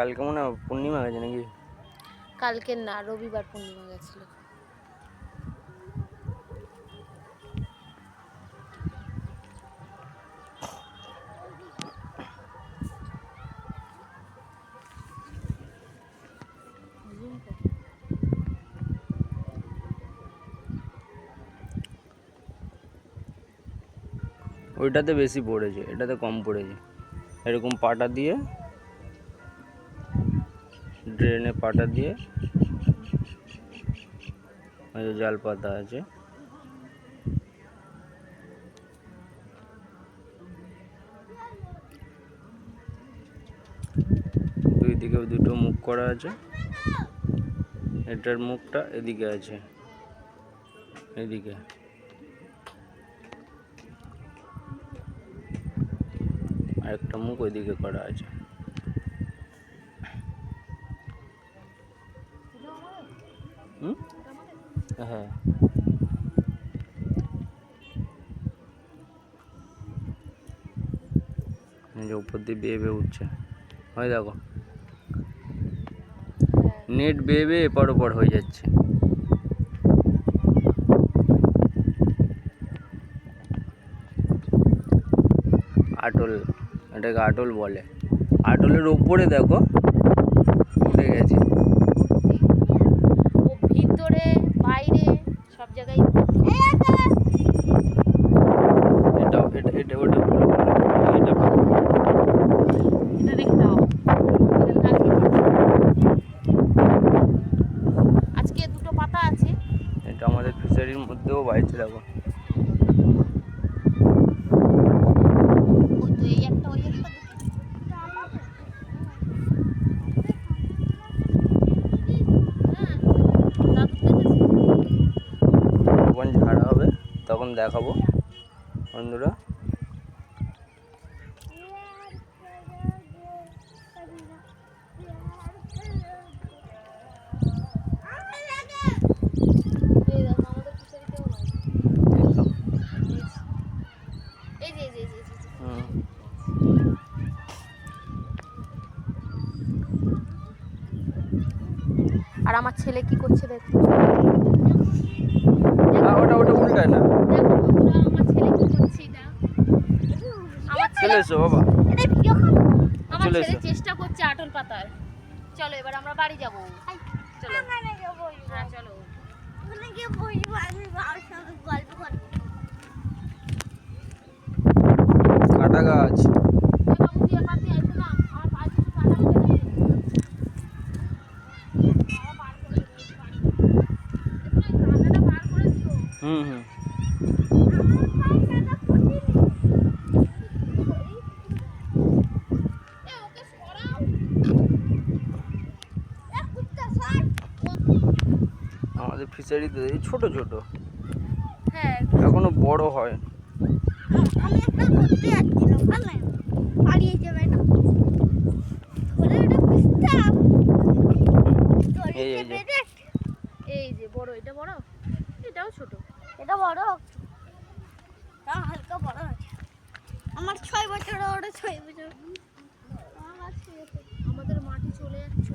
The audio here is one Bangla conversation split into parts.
কালকে মনে হয় পূর্ণিমা গেছে নাকি? কালকে না, রবিবার পূর্ণিমা গেছিল। ওইটাতে বেশি পড়েছে, এটাতে কম পড়েছে। এরকম পাটা দিয়ে, ড্রেনে পাটা দিয়ে জাল পাতা আছে। দুই দিকে দুটো মুখ করা আছে। এটার মুখটা এদিকে আছে, এদিকে। আর একটা মুখ ওইদিকে করা আছে। হ্যাঁ, উপর দিয়ে বেয়ে বেয়ে উঠছে। হয় দেখো, নেট বেয়ে বেয়ে এপার ওপর হয়ে যাচ্ছে। আটল, এটাকে আটল বলে। আটলের উপরে দেখো উঠে গেছে। ও ভিতরে বাইরে সব জায়গায়। এটা ওটা এটা রেখে দাও। আজকে দুটো পাতা আছে। এটা আমাদের ফিশারির মধ্যেও বাইছে দেখো। এই একটা ওই একটা যখন ঝাড়া হবে তখন দেখাবো বন্ধুরা। আর আমার ছেলে কি করছে দেখো। ওটা উল্টায় না। দেখো বন্ধুরা, আমার ছেলে কি করছে এটা। আমার চলে এসো বাবা, এটা ভিডিও কর। আমার চলে ছেলে এসো। চেষ্টা করছে আটল পাতার। চলো এবার আমরা বাড়ি যাব। চলো হ্যাঁ চলো। কাটা গাছ। হুম হুম। আমাদের ফিশারিতে এই ছোট ছোট, হ্যাঁ এখনো বড় হয়। আমি একটা ধরতে যাচ্ছিলাম, পারলাম না, পালিয়ে যাবে না বলে ওটা পিস্তাম। এই যে বড়, এটা বড়, এটাও ছোট। এটা বড়, তা হালকা বড় আছে। আমার 6 বছর, ওটা 6 বছর। আমাদের মাটি চলে যাচ্ছে।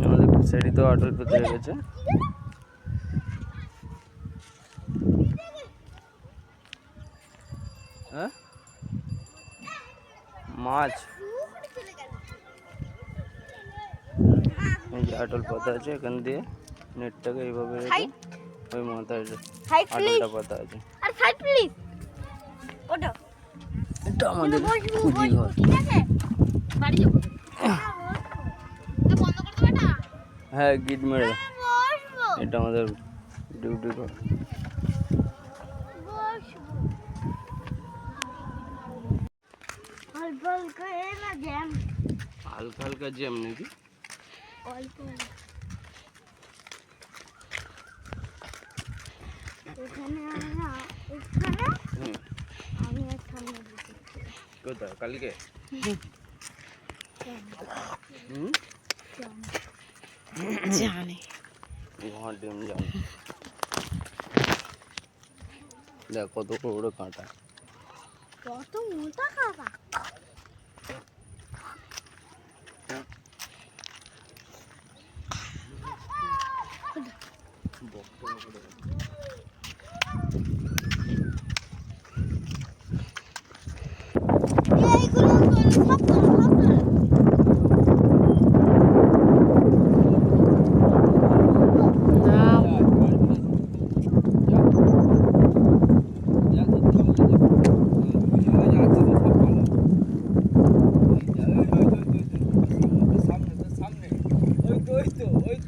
আমাদের ফিশারিতেও আটল পেতে গেছে। হ্যাঁ, মাছ। এই যে আটল পাতা আছে, এখান দিয়ে নেটটাকে এইভাবে রেখে ওই মাথায় আটলটা পাতা আছে। আর সাইড প্লিজ। ওটা এটা আমাদের পুঁজি ঘর। ঠিক আছে, বাড়ি যাবো। বন্ধ করে দেবে না। হ্যাঁ, গিট মেরে। বসবো এটা আমাদের ডিউটি ঘর। বসবো অল্প অল্প না জ্যাম, হালকা হালকা জ্যাম নাকি? অল্প এখানে আমি আর সামনে বসেছি। কোথায় কালকে? জানি ঘর ডিম জানি। দেখ কত বড় কাঁটা। কত মোটা খাবা।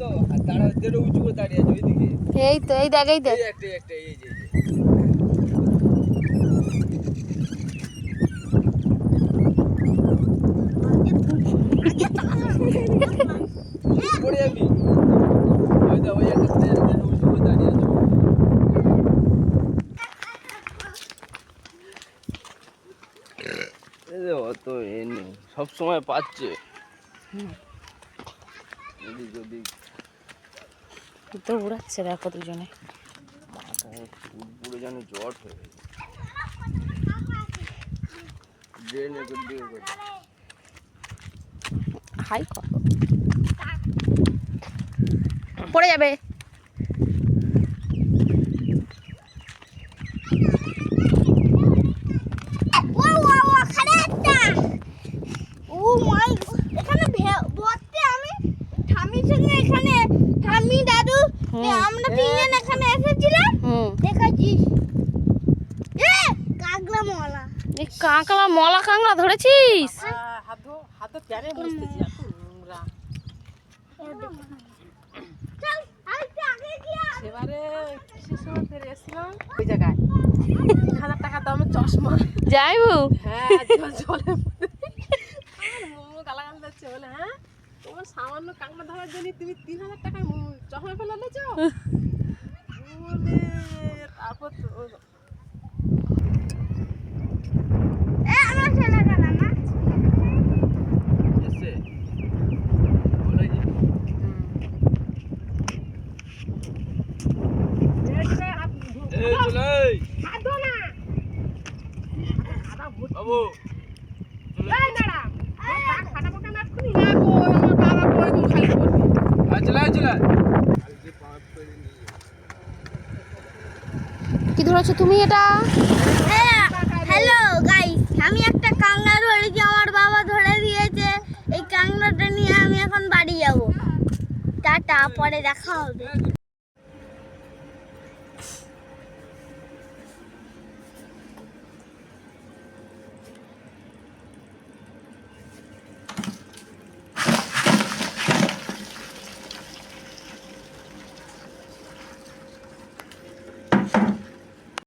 তো আর দাঁড়া যেটা উঁচু করে দাঁড়িয়ে আছে ওইদিকে এই তো এই দেখ এই দেখ একটা একটা এই যে পড়ে যাবি ওই দা ওই একটা যেটা উঁচু করে দাঁড়িয়ে আছে অত এ নেই সব সময় পাচ্ছে এদিক ওদিক তো উড়াচ্ছে দেখো দুজনে মাথায় পুরো যেন জট হয়ে গেছে ড্রেন এদিক দিয়ে করে হাই কত পড়ে যাবে ওখানে একটা ও মাই এখানে ভর্তি আমি ঠামির সঙ্গে এখানে ঠামি দাদু আমরা তিনজন এখানে এসেছিলাম দেখাচ্ছিস কাগলা মলা এই কাঁকড়া মলা কাঁকড়া ধরেছিস হাত প্যারে বসতেছি এত নোংরা চল আরেকটু আগে গিয়া সেবারে কিসের সময় ফেরে এসেছিলাম ওই জায়গায় 1000 টাকা দামের চশমা যাইবু হ্যাঁ জলে মোমো গালাগাল দিচ্ছে বলে হ্যাঁ তোমার সামান্য কাঁকড়া ধরার জন্য তুমি 3000 টাকায় চশমা ফেলে নিয়েছ বলে তারপর আমরা চলে গেলাম না এসে বলে যে এই চলে বাবু চলে চলে কি ধরেছো তুমি এটা হ্যালো গাইস আমি একটা কাঁকড়া ধরেছি আমার বাবা ধরে দিয়েছে এই কাঁকড়াটা নিয়ে আমি এখন বাড়ি যাব টাটা পরে দেখা হবে